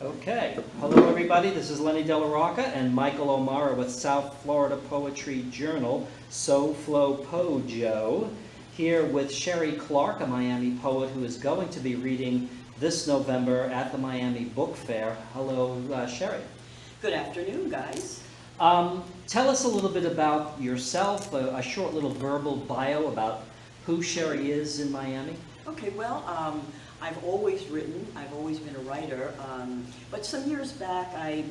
Okay, hello everybody, this is Lenny DellaRocca and Michael O'Mara with South Florida Poetry Journal, SoFloPoJo, here with Cheryl Clark, a Miami poet who is going to be reading this November at the Miami Book Fair. Hello, Cheryl. Good afternoon, guys. Tell us a little bit about yourself, a short little verbal bio about who Cheryl is in Miami. Okay, well, I've always written, I've always been a writer, but some years back, I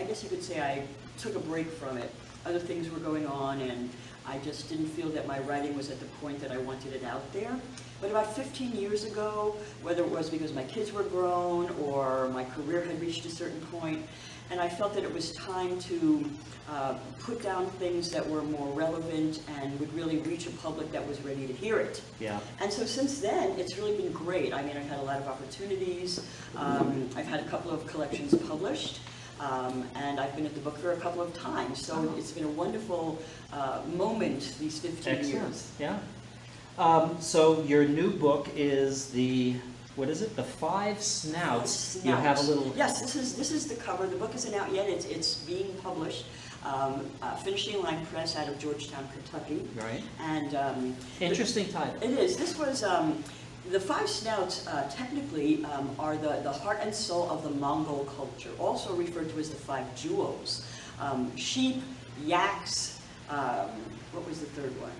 guess you could say I took a break from it. Other things were going on, and I just didn't feel that my writing was at the point that I wanted it out there. But about 15 years ago, whether it was because my kids were grown or my career had reached a certain point, and I felt that it was time to put down things that were more relevant and would really reach a public that was ready to hear it. Yeah. And so since then, it's really been great. I mean, I've had a lot of opportunities. I've had a couple of collections published, and I've been at the book fair a couple of times. So it's been a wonderful moment these 15 Excellent. years. Yeah. So your new book is the, what is it? The Five Snouts. You have a little. Yes, this is the cover. The book isn't out yet. It's being published. Finishing Line Press out of Georgetown, Kentucky. Right. And Interesting title. it is. This was the Five Snouts. Technically, are the heart and soul of the Mongol culture, also referred to as the Five Jewels: sheep, yaks. What was the third one?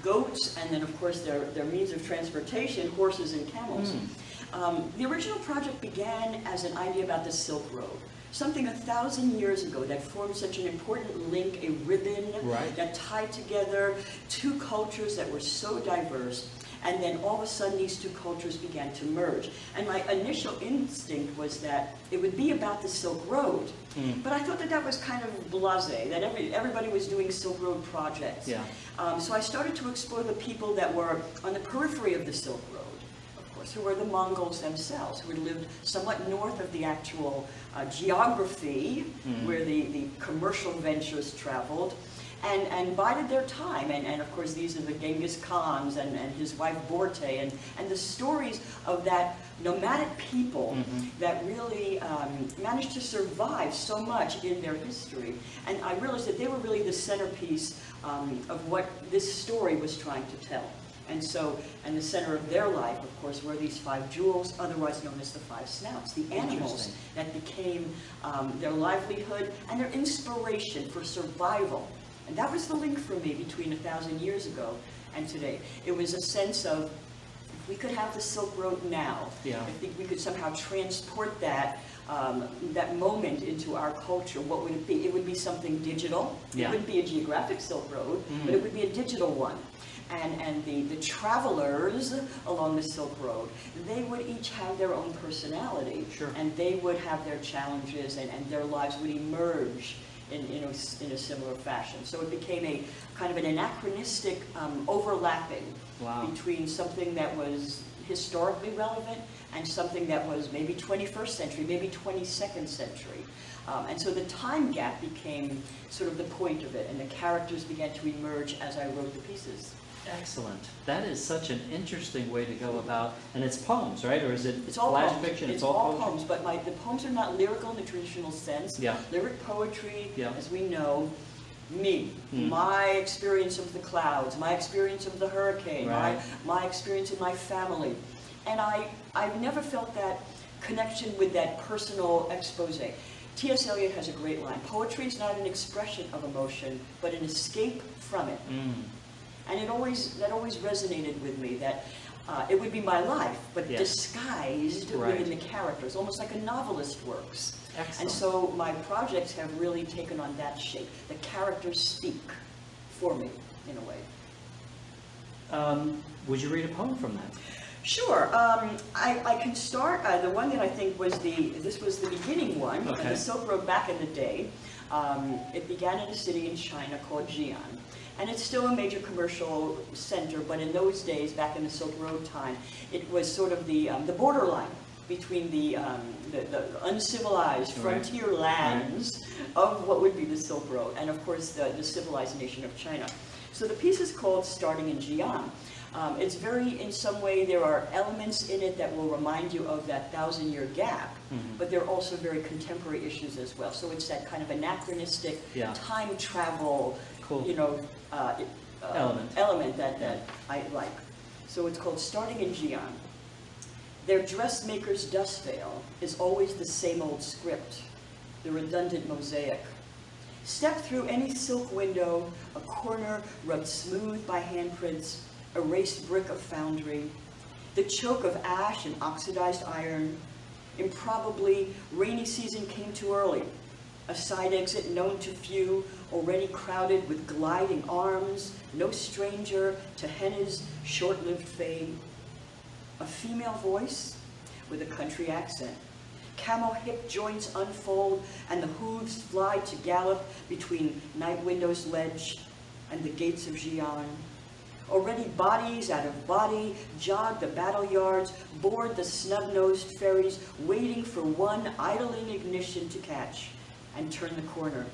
Goats, and then of course their means of transportation, horses and camels. The original project began as an idea about the Silk Road, something 1,000 years ago that formed such an important link, a ribbon that tied together two cultures that were so diverse. And then all of a sudden these two cultures began to merge. And my initial instinct was that it would be about the Silk Road. But I thought that that was kind of blasé, that everybody was doing Silk Road projects. Yeah. So I started to explore the people that were on the periphery of the Silk Road, of course, who were the Mongols themselves, who had lived somewhat north of the actual geography where the commercial ventures traveled. And bided their time, and of course these are the Genghis Khans and his wife Borte, and the stories of that nomadic people that really managed to survive so much in their history. And I realized that they were really the centerpiece of what this story was trying to tell. And so, and the center of their life, of course, were these five jewels, otherwise known as the Five Snouts, the animals that became their livelihood and their inspiration for survival. And that was the link for me between 1,000 years ago and today. It was a sense of, if we could have the Silk Road now, if we could somehow transport that that moment into our culture, what would it be? It would be something digital. It wouldn't be a geographic Silk Road, but it would be a digital one. And the travelers along the Silk Road, they would each have their own personality. And they would have their challenges, and their lives would emerge in a similar fashion. So it became a kind of an anachronistic overlapping between something that was historically relevant and something that was maybe 21st century, maybe 22nd century. And so the time gap became sort of the point of it, and the characters began to emerge as I wrote the pieces. Excellent. That is such an interesting way to go about, and it's poems, right? Or is it it's all flash poems. fiction? It's all poems, but the poems are not lyrical in the traditional sense. Lyric poetry, as we know, me, my experience of the clouds, my experience of the hurricane, my experience in my family. And I've never felt that connection with that personal expose. T.S. Eliot has a great line: poetry is not an expression of emotion, but an escape from it. And that always resonated with me, that it would be my life, but disguised within the characters, almost like a novelist works. Excellent. And so my projects have really taken on that shape. The characters speak for me, in a way. Would you read a poem from that? Sure. I can start, the one that I think was this was the beginning one, of the Silk Road back in the day. It began in a city in China called Jian. And it's still a major commercial center, but in those days, back in the Silk Road time, it was sort of the borderline between the uncivilized frontier lands of what would be the Silk Road, and of course the civilized nation of China. So the piece is called Starting in Jian. It's very, in some way, there are elements in it that will remind you of that 1,000-year gap, but there are also very contemporary issues as well. So it's that kind of anachronistic time travel, you know, element that I like. So it's called Starting in Jian. Their dressmaker's dust veil is always the same old script, the redundant mosaic. Step through any silk window, a corner rubbed smooth by handprints, erased brick of foundry, the choke of ash and oxidized iron. Improbably, rainy season came too early. A side exit known to few, already crowded with gliding arms, no stranger to henna's short-lived fame. A female voice with a country accent. Camel hip joints unfold and the hooves fly to gallop between night windows ledge and the gates of Jian. Already bodies out of body jog the battle yards, board the snub-nosed ferries, waiting for one idling ignition to catch and turn the corner.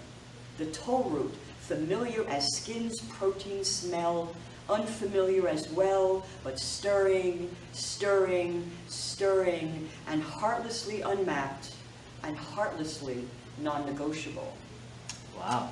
The toll route, familiar as skin's protein smell, unfamiliar as well, but stirring, stirring, stirring, and heartlessly unmapped, and heartlessly non-negotiable. Wow.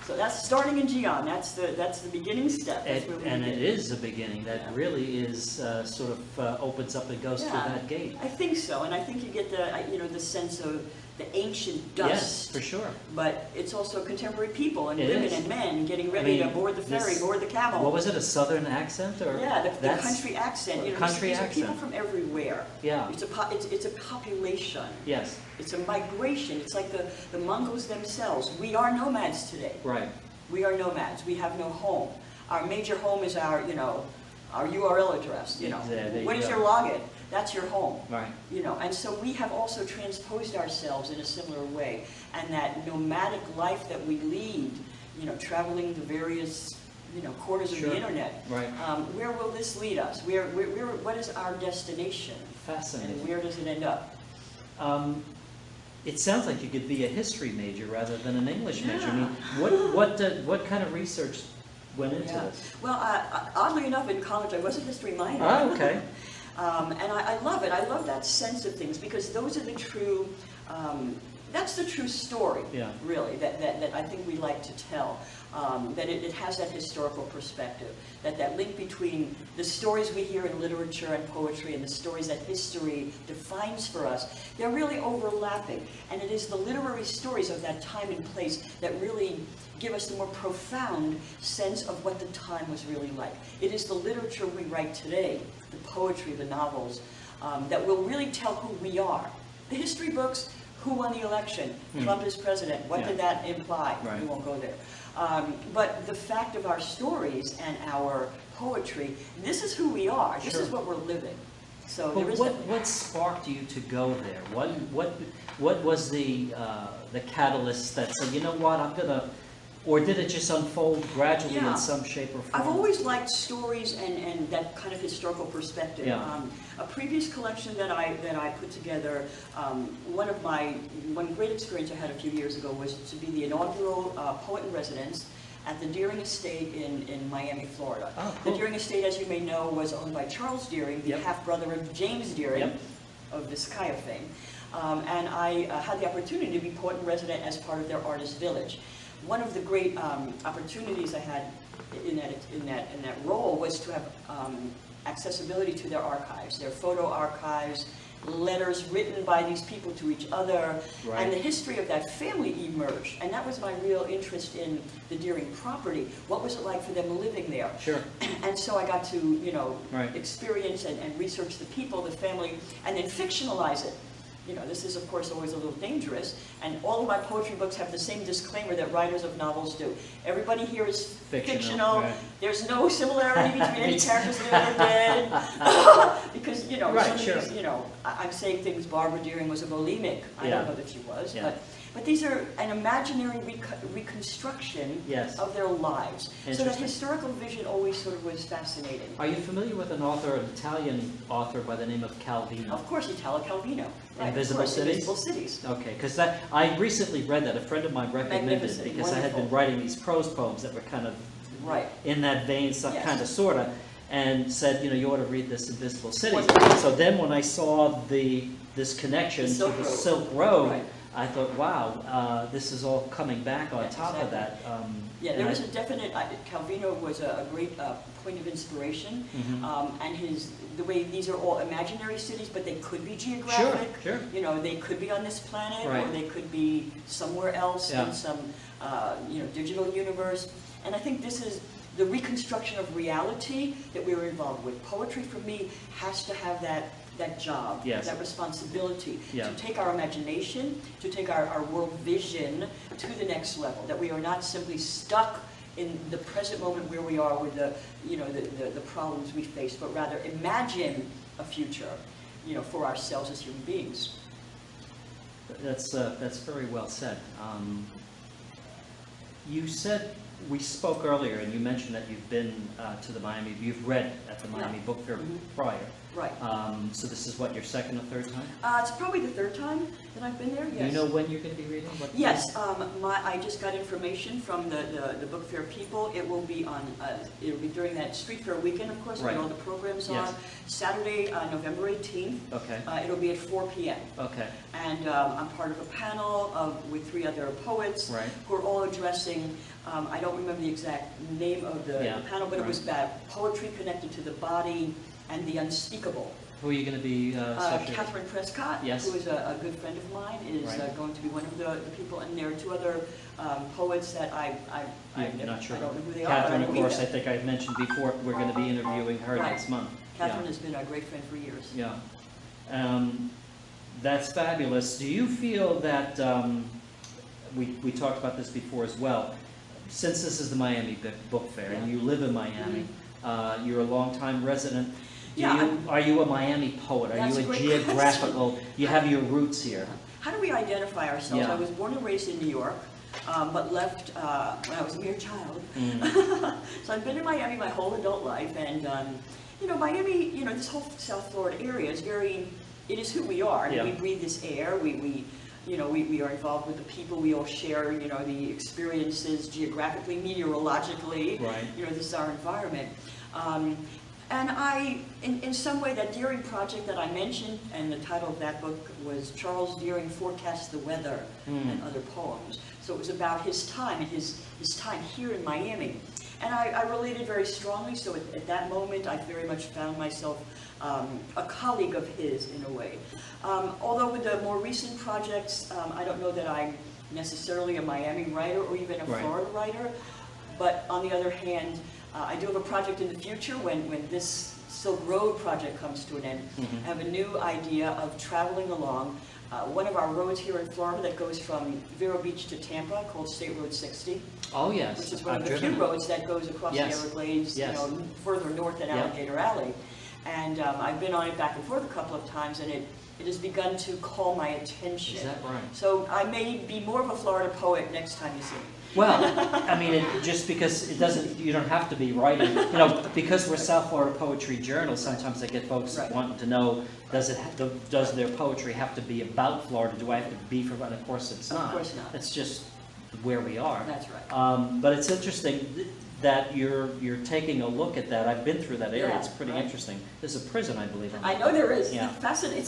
So that's Starting in Jian. That's the beginning step. That's where we And begin. it is the beginning. That really is sort of opens up and goes through that gate. I think so, and I think you get the sense of the ancient dust. Yes, for sure. But it's also contemporary people and It women is. and men getting ready to board the ferry, board the camel. What was it? A southern accent, or Yeah, the country accent. You know, country these are accent. people from everywhere. Yeah. It's a population. Yes. It's a migration. It's like the Mongols themselves. We are nomads today. Right. We are nomads. We have no home. Our major home is our URL address. What is your login? That's your home. Right. And so we have also transposed ourselves in a similar way. And that nomadic life that we lead, traveling the various, corners of the internet. Right. Where will this lead us? What is our destination? Fascinating. And where does it end up? It sounds like you could be a history major rather than an English major. I mean, what kind of research went into this? Well, oddly enough, in college I was a history minor. Oh, okay. And I love it. I love that sense of things because those are the true, that's the true story, really, that I think we like to tell. That it has that historical perspective, that link between the stories we hear in literature and poetry and the stories that history defines for us, they're really overlapping. And it is the literary stories of that time and place that really give us the more profound sense of what the time was really like. It is the literature we write today, the poetry, the novels, that will really tell who we are. The history books, who won the election? Trump is president. What did that imply? Right. We won't go there. But the fact of our stories and our poetry, this is who we are. This is what we're living. So But there is what sparked you to go there? What was the catalyst that said, you know what, I'm gonna, or did it just unfold gradually in some shape or form? I've always liked stories and that kind of historical perspective. Yeah. A previous collection that I put together, one great experience I had a few years ago was to be the inaugural poet in residence at the Deering Estate in Miami, Florida. Oh, cool. The Deering Estate, as you may know, was owned by Charles Deering, the half-brother of James Deering of Vizcaya fame. And I had the opportunity to be poet in resident as part of their artist village. One of the great opportunities I had in that role was to have accessibility to their archives, their photo archives, letters written by these people to each other, and the history of that family emerged. And that was my real interest in the Deering property. What was it like for them living there? Sure. And so I got to, experience and research the people, the family, and then fictionalize it. This is, of course, always a little dangerous, and all of my poetry books have the same disclaimer that writers of novels do. Everybody here is fictional. Right. There's no similarity between any characters living or dead. Because, I'm saying things, Barbara Deering was a bulimic. I don't know that she was, but these are an imaginary reconstruction of their lives. So that historical vision always sort of was fascinating. Are you familiar with an Italian author by the name of Calvino? Of course, Italo Calvino. Right, Invisible Cities? Invisible Cities. Okay, because I recently read that. A friend of mine recommended it because I had been writing these prose poems that were kind of in that vein, kind of, sort of. and said, you know, you ought to read this Invisible Cities. Wonderful. So then when I saw this connection to the Silk Road, Right. I thought, wow, this is all coming back on top of that. Yeah, there was a definite, Calvino was a great point of inspiration, and the way these are all imaginary cities, but they could be geographic. Sure. You know, they could be on this planet, Right. or they could be somewhere else in some, digital universe. And I think this is the reconstruction of reality that we were involved with. Poetry, for me, has to have that job, that responsibility to take our imagination, to take our world vision to the next level, that we are not simply stuck in the present moment where we are with the problems we face, but rather imagine a future, for ourselves as human beings. That's very well said. You said, we spoke earlier, and you mentioned that you've been to the Miami, you've read at the Miami Book Fair prior. Right. So this is what, your second or third time? It's probably the third time that I've been there, yes. Do you know when you're going to be reading? Yes, I just got information from the book fair people. It will be it'll be during that street fair weekend, of course, when all the programs are. Saturday, November 18th. Okay. It'll be at 4 p.m. Okay. And I'm part of a panel with 3 other poets who are all addressing, I don't remember the exact name of the panel, but it was about poetry connected to the body and the unspeakable. Who are you going to be associated? Catherine Prescott, who is a good friend of mine, is going to be one of the people, and there are 2 other poets that I'm not sure. I don't know who they are. Catherine, of course, I think I've mentioned before, we're going to be interviewing her next month. Catherine has been a great friend for years. Yeah. That's fabulous. Do you feel that, we talked about this before as well, since this is the Miami Book Fair, and you live in Miami, you're a longtime resident, are you a Miami poet? Are you a geographical, you have your roots here? How do we identify ourselves? I was born and raised in New York, but left when I was a mere child. So I've been in Miami my whole adult life, and Miami, this whole South Florida area is it is who we are. I mean, we breathe this air, we are involved with the people, we all share, the experiences geographically, meteorologically, this is our environment. And in some way, that Deering project that I mentioned, and the title of that book was Charles Deering Forecasts the Weather and Other Poems. So it was about his time, and his time here in Miami. And I related very strongly, so at that moment, I very much found myself a colleague of his, in a way. Although with the more recent projects, I don't know that I'm necessarily a Miami writer or even a Florida writer, but on the other hand, I do have a project in the future when this Silk Road project comes to an end. I have a new idea of traveling along one of our roads here in Florida that goes from Vero Beach to Tampa, called State Road 60. Oh, yes. Which is one of the few roads that goes across the Everglades, further north than Alligator Alley. And I've been on it back and forth a couple of times, and it has begun to call my attention. Is that right? So I may be more of a Florida poet next time you see me. Well, I mean, just because you don't have to be writing, because we're South Florida Poetry Journal, sometimes I get folks wanting to know, does their poetry have to be about Florida? Do I have to be from, and of course it's not. Of course not. It's just where we are. That's right. But it's interesting that you're taking a look at that. I've been through that area. It's pretty interesting. There's a prison, I believe. I know there is. Yeah. Fascinating.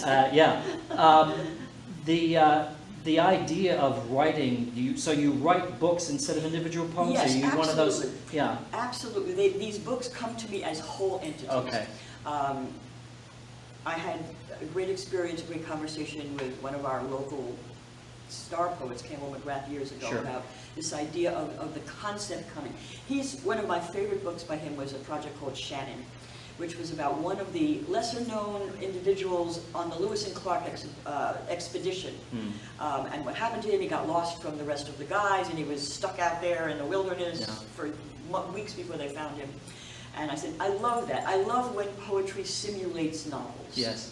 The idea of writing, so you write books instead of individual poems? Yes, Are you absolutely. One of those? Yeah. Absolutely. These books come to me as whole entities. Okay. I had a great experience, a great conversation with one of our local star poets, Campbell McGrath, years ago about this idea of the concept coming. One of my favorite books by him was a project called Shannon, which was about one of the lesser-known individuals on the Lewis and Clark expedition. And what happened to him, he got lost from the rest of the guys, and he was stuck out there in the wilderness for weeks before they found him. And I said, I love that. I love when poetry simulates novels. Yes.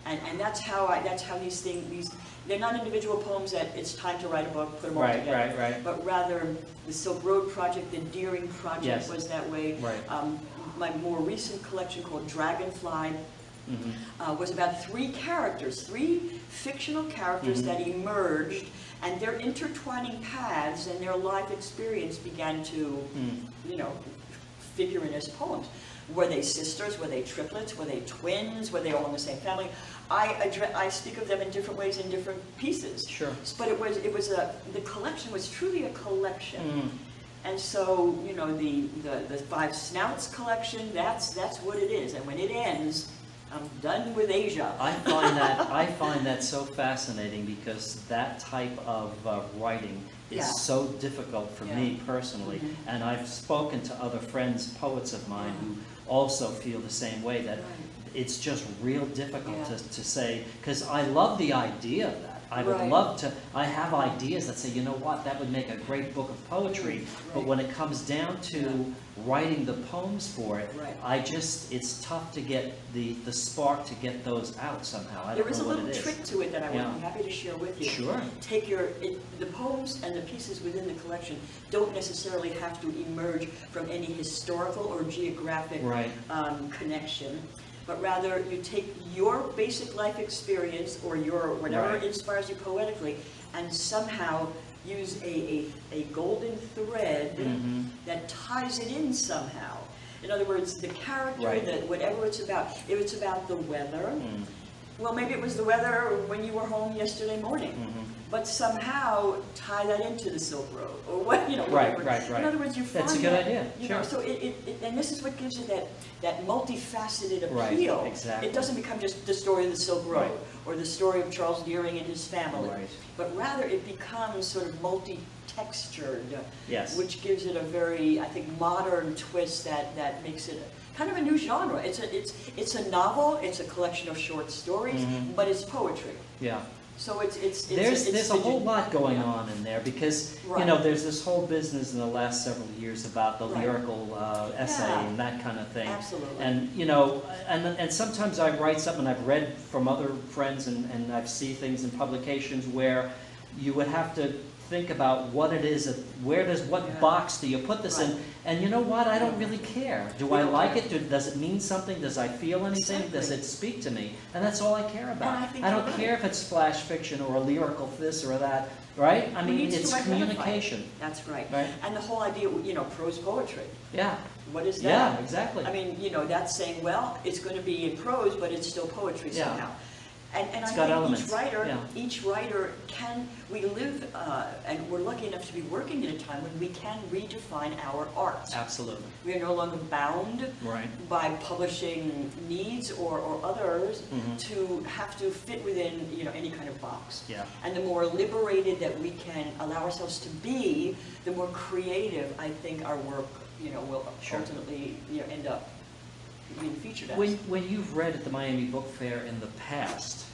And that's how these things, they're not individual poems that it's time to write a book, put them all together. Right. But rather, the Silk Road project, the Deering project was that way. Right. My more recent collection called Dragonfly was about 3 fictional characters that emerged, and their intertwining paths and their life experience began to, figure in as poems. Were they sisters? Were they triplets? Were they twins? Were they all in the same family? I speak of them in different ways in different pieces. Sure. But the collection was truly a collection. Mm. And so, you know, the Five Snouts collection, that's what it is. And when it ends, I'm done with Asia. I find that so fascinating because that type of writing is Yeah. so difficult for Yeah. me personally. Mhm. And I've spoken to other friends, poets of mine, Yeah. who also feel the same way, that Right. it's just real difficult Yeah. to say, because I love the idea of that. I would Right. love to, I have ideas that say, you know what, that would make a great book of poetry, Right. but when it comes down to writing the poems for it, Right. it's tough to get the spark to get those out somehow. I There don't is a know what little it is. trick to it that I would Yeah. be happy to share with you. Sure. Take the poems and the pieces within the collection don't necessarily have to emerge from any historical or geographic Right. connection, but rather you take your basic life experience or your whatever Right. inspires you poetically and somehow use a golden thread Mhm. that ties it in somehow. In other words, the character, Right. whatever it's about. If it's about the weather, Mm. well, maybe it was the weather when you were home yesterday morning, Mhm. but somehow tie that into the Silk Road, or what, you know. Right, whatever. right, right. In other words, you find That's a good that, idea, you know, sure. so and this is what gives it that multifaceted Right, appeal. exactly. It doesn't become just the story of the Silk Road, Right. or the story of Charles Deering and his family, Right. but rather it becomes sort of multi-textured, Yes. which gives it a very, I think, modern twist that makes it kind of a new genre. It's a novel, it's a collection of short stories, Mhm. but it's poetry. Yeah. So it's There's a whole lot going on in there because, you Right. know, there's this whole business in the last several years about the Right. lyrical essay Yeah. and that kind of thing. Absolutely. And, you know, and sometimes I write something I've read from other friends and I've seen things in publications where you would have to think about what it is, what Yeah. box do you put this in? Right. And you know what, I don't really care. Do You I don't like care. it? Does it mean something? Does I feel anything? Does Exactly. it speak to me? And that's all I care about. And I think I don't you're care if it's flash fiction or a lyrical this or that, right? I Who mean, needs it's to identify it? communication, That's right. right? And the whole idea, you know, prose poetry. Yeah, What is that? yeah, exactly. I mean, you know, that's saying, well, it's going to be in prose, but it's still poetry Yeah. somehow. And It's I got think elements, yeah. each writer we live, and we're lucky enough to be working in a time when we can redefine our art. Absolutely, We are no longer bound right. by publishing needs or others Mhm. to have to fit within, you know, any kind of box. Yeah. And the more liberated that we can allow ourselves to be, the more creative I think our work, you know, will Sure. ultimately, you know, end up being featured as. When you've read at the Miami Book Fair in the past,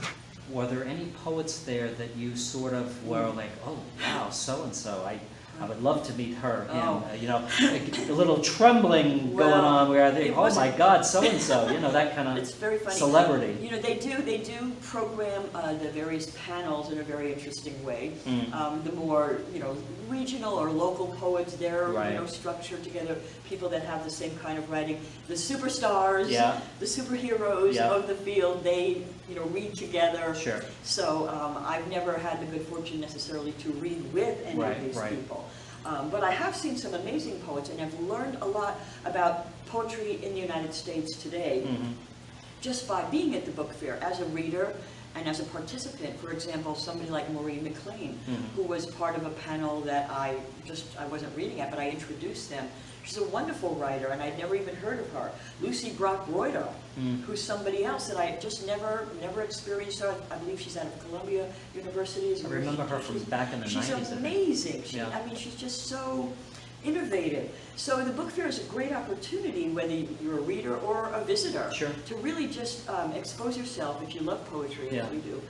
were there any poets there that you sort of were like, oh, wow, so-and-so, I would love to meet her, him, Oh. you know, a little trembling going Well, on where I think, it oh my wasn't- God, so-and-so, you know, that kind It's of very funny. celebrity. You know, they do program the various panels in a very interesting way. Mm. The more, you know, regional or local poets, they're, Right. you know, structured together, people that have the same kind of writing. The superstars, Yeah. the superheroes Yeah. of the field, they, you know, read together. Sure. So I've never had the good fortune necessarily to read with any Right, of these right. people. But I have seen some amazing poets, and I've learned a lot about poetry in the United States today Mhm. just by being at the book fair as a reader and as a participant. For example, somebody like Maureen McLean, Mhm. who was part of a panel that I wasn't reading at, but I introduced them. She's a wonderful writer, and I'd never even heard of her. Lucy Brock-Broido, Mm. who's somebody else that I just never experienced her. I believe she's out of Columbia University. I remember her from back in the 90s. I She's think. amazing. Yeah. I mean, she's just so innovative. So the book fair is a great opportunity, whether you're a reader or a visitor, Sure. to really just expose yourself, if you love poetry, Yeah. as we do,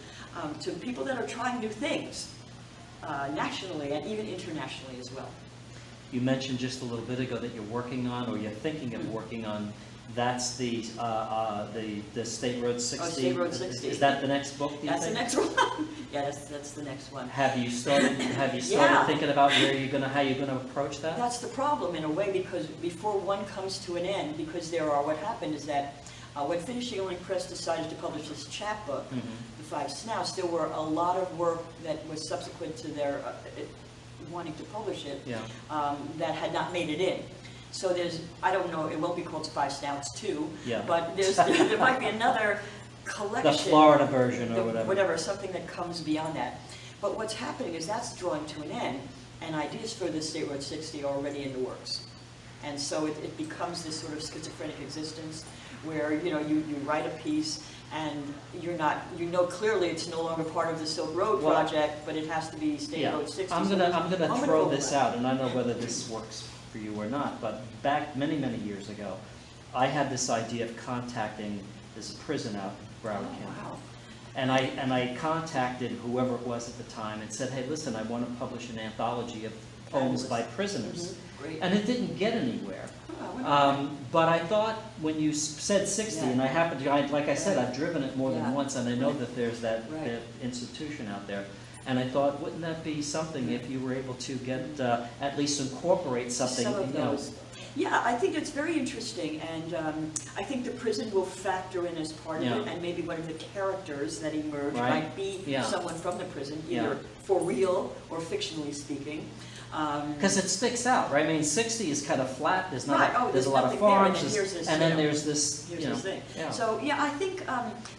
to people that are trying new things, nationally and even internationally as well. You mentioned just a little bit ago that you're working on, or you're thinking of working on, that's the State Road 60. Oh, State Road 60. Is that the next book, do you That's the think? next one. Yeah, that's the next one. Have you started Yeah. thinking about how you're gonna approach that? That's the problem in a way, because before one comes to an end, because what happened is that when Finishing Only Press decided to publish this chapbook, Mhm. the Five Smouse, there were a lot of work that was subsequent to their wanting to publish it Yeah. that had not made it in. So there's, I don't know, it won't be called Five Snouts 2, Yeah. but there might be another collection. The Florida version or whatever. Whatever, something that comes beyond that. But what's happening is that's drawing to an end, and ideas for the State Road 60 are already in the works. And so it becomes this sort of schizophrenic existence where, you know, you write a piece and you're not, you know clearly it's no longer part of the Silk Road Well, project, but it has to be State Yeah, Road 60. I'm So gonna there's a throw moment this overlap. out, and I don't know whether this works for you or not, but back many, many years ago, I had this idea of contacting this prison out in Broward Oh, County. wow. And I contacted whoever it was at the time and said, hey, listen, I want to publish an anthology of poems by prisoners. Great. And it didn't get anywhere. Oh, I wonder But I thought when you said 60, and I happened to, like I said, Yeah. I've driven it more Yeah. than once, and I know that there's that Right. institution out there. And I thought, wouldn't that be something if you were able to get, at least incorporate something, Some of you know? those. Yeah, I think it's very interesting, and I think the prison will factor in as part of Yeah. it, and maybe one of the characters that emerge Right. might be Yeah. someone from the prison, Yeah. either for real or fictionally speaking. Because it sticks out, right? I mean, 60 is kind of flat, there's not, Right. Oh, there's a there's lot of nothing there, and farms, then here's this, and you then know, there's this, Here's you know, this thing. yeah. So, yeah, I think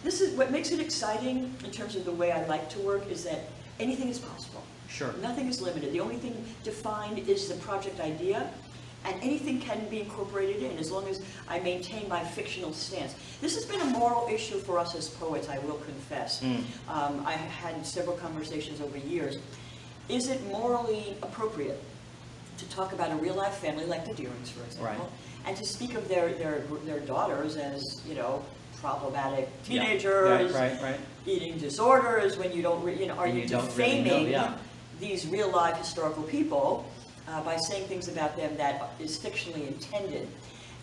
this is what makes it exciting in terms of the way I like to work, is that anything is possible. Sure. Nothing is limited. The only thing defined is the project idea, and anything can be incorporated in as long as I maintain my fictional stance. This has been a moral issue for us as poets, I will confess. Mm. I had several conversations over years. Is it morally appropriate to talk about a real-life family like the Deerings, for example, Right. and to speak of their daughters as, you know, problematic Yeah. teenagers, Right. eating disorders, when you don't, are And you you don't really know, defaming yeah. these real-life historical people by saying things about them that is fictionally intended?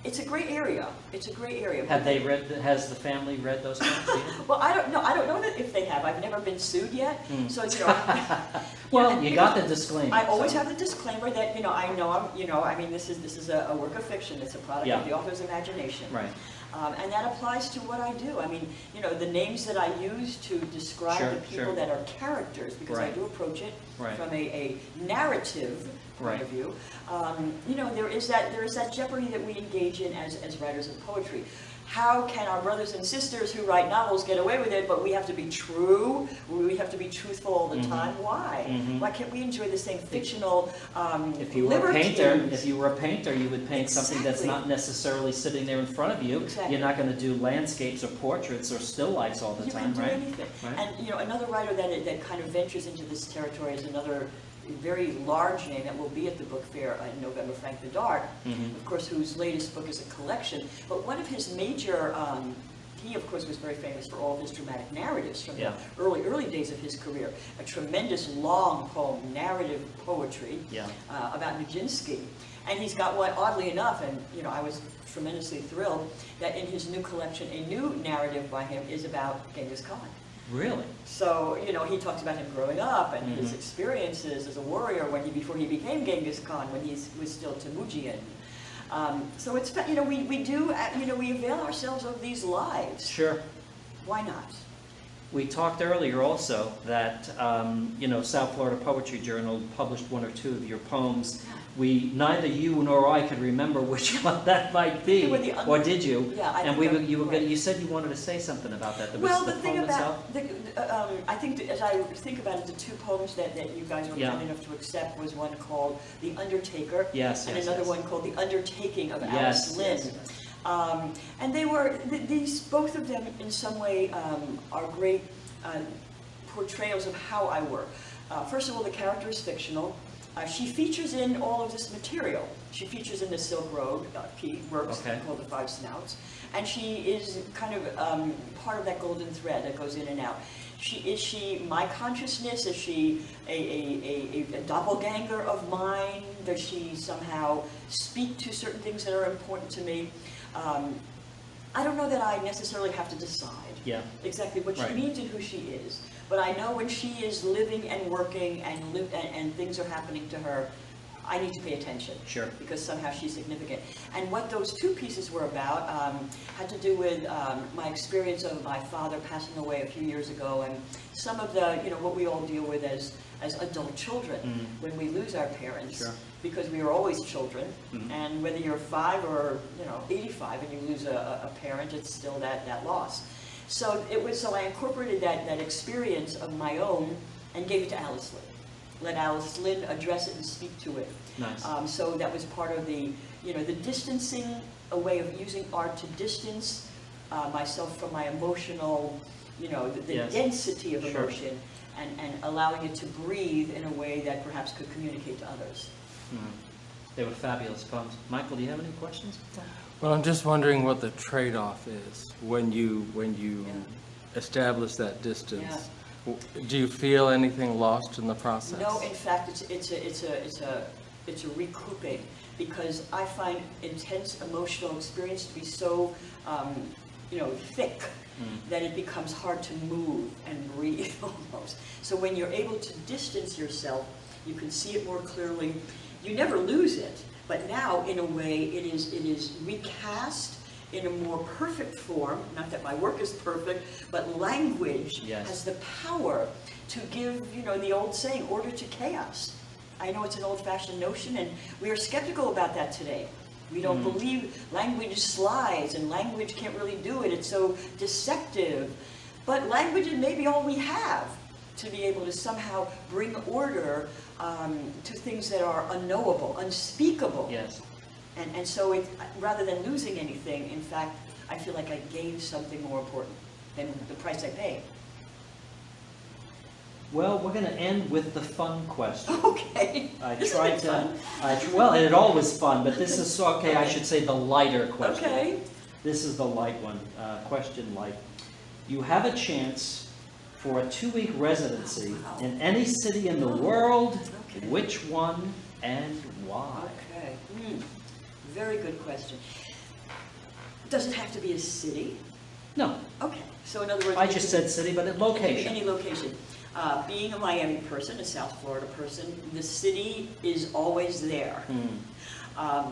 It's a gray area. It's a gray area. Have they read, has the family read those poems? Yeah. Well, I don't know that if they have. I've never been sued yet, so you know. Well, and you because got the disclaimer. I always so- have the disclaimer that, you know, I know I'm, you know, I mean, this is a work of fiction. It's a product Yeah. of the author's imagination. Right. And that applies to what I do. I mean, you know, the names that I use to describe Sure, the people sure. that are characters, because I Right. do approach it Right. from a narrative point Right. of view. You know, there is that jeopardy that we engage in as writers of poetry. How can our brothers and sisters who write novels get away with it, but we have to be true, we have to be truthful all the Mhm. time? Why? Mhm. Why can't we enjoy the same fictional If you were a liberties? painter, you would paint something that's Exactly. not necessarily sitting there in front of you. Exactly. You're not going to do landscapes or portraits or still lifes all the You time, can do right? anything. Right. And, you know, another writer that kind of ventures into this territory is another very large name that will be at the book fair in November, Frank the Dark, Mhm. of course, whose latest book is a collection. But one of his major, he of course was very famous for all of his dramatic narratives from Yeah. the early days of his career. A tremendous long poem, narrative poetry Yeah. about Nijinsky. And he's got one, oddly enough, and you know, I was tremendously thrilled that in his new collection, a new narrative by him is about Genghis Khan. Really? So, you know, he talks about him growing up and his Mhm. experiences as a warrior before he became Genghis Khan, when he was still Temujin. So it's, you know, we do, you know, we avail ourselves of these lives. Sure. Why not? We talked earlier also that, you know, South Florida Poetry Journal published one or two of your poems. Neither you nor I could remember which one that might be, They were the or did you? Yeah, I And think you said you wanted to say something about that. There was Well, the the thing poem about, itself? I think that as I think about it, the two poems that you guys were Yeah. kind enough to accept was one called The Undertaker, Yes, and yes, another yes. one called The Undertaking of Yes, Alice Lynn. yes, And they were, these, both of them in some way are great portrayals of how I work. First of all, the character is fictional. She features in all of this material. She features in the Silk Road works Okay. called the Five Snouts, and she is kind of part of that golden thread that goes in and out. Is she my consciousness? Is she a doppelganger of mine? Does she somehow speak to certain things that are important to me? I don't know that I necessarily have to decide Yeah. exactly what she Right. means and who she is. But I know when she is living and working and things are happening to her, I need to pay attention. Sure. Because somehow she's significant. And what those two pieces were about had to do with my experience of my father passing away a few years ago, and some of the, what we all deal with as adult children when we lose our parents. Sure. Because we are always children, and whether you're 5 or 85 and you lose a parent, it's still that loss. So I incorporated that experience of my own and gave it to Alice Lynn. Let Alice Lynn address it and speak to it. Nice. So that was part of the distancing, a way of using art to distance myself from my emotional, the Yes. density of Sure. emotion, and allowing it to breathe in a way that perhaps could communicate to others. They were fabulous poems. Michael, do you have any questions? Well, I'm just wondering what the trade-off is when you establish that distance. Do you feel anything lost in the process? No, in fact, it's a recouping, because I find intense emotional experience to be so, thick that it becomes hard to move and breathe almost. So when you're able to distance yourself, you can see it more clearly. You never lose it, but now in a way it is recast in a more perfect form. Not that my work is perfect, but language has the power to give, the old saying, order to chaos. I know it's an old-fashioned notion, and we are skeptical about that today. We don't believe language slides, and language can't really do it. It's so deceptive. But language is maybe all we have to be able to somehow bring order to things that are unknowable, unspeakable. Yes. And so rather than losing anything, in fact, I feel like I gained something more important than the price I paid. Well, we're going to end with the fun question. Okay. I tried to, well, and it always fun, but this is, okay, I should say the lighter question. Okay. This is the light one, question light. You have a chance for a 2-week residency in any city in the world. Okay. Which one and why? Okay. Very good question. Does it have to be a city? No, Okay. So in other words, I just said city, but location. Any location. Being a Miami person, a South Florida person, the city is always there.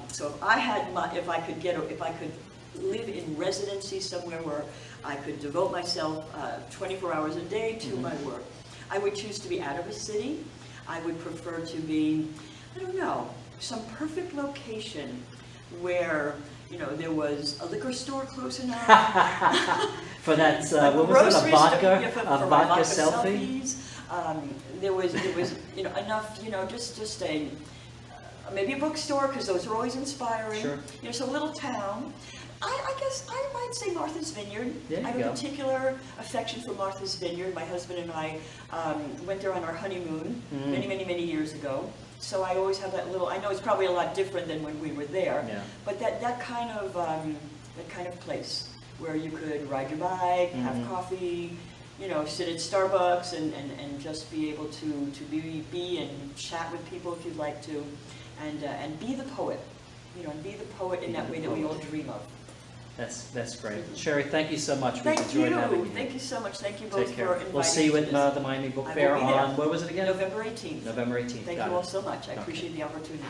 So if I could live in residency somewhere where I could devote myself 24 hours a day to my work, I would choose to be out of a city. I would prefer to be, I don't know, some perfect location where there was a liquor store close enough. For that, what was it, a vodka, for my vodka selfie? selfies. There was enough, just a maybe a bookstore, because those are always inspiring. Sure. So a little town. I guess I might say Martha's Vineyard. There you I have go. a particular affection for Martha's Vineyard. My husband and I went there on our honeymoon many years ago. So I always have that little. I know it's probably a lot different than when we were there. Yeah. But that kind of place where you could ride your bike, have coffee, sit at Starbucks and just be able to be and chat with people if you'd like to, and be the poet, and be the poet in that way that we all dream of. That's great. Sherry, thank you so much. Thank We've enjoyed having you. you. Thank you so much. Thank you both Take for care. inviting We'll see you me at to this. the Miami Book I will Fair be there. on, what was it again? November 18th. November 18th. Thank Got you it. all so much. I Okay. appreciate the opportunity.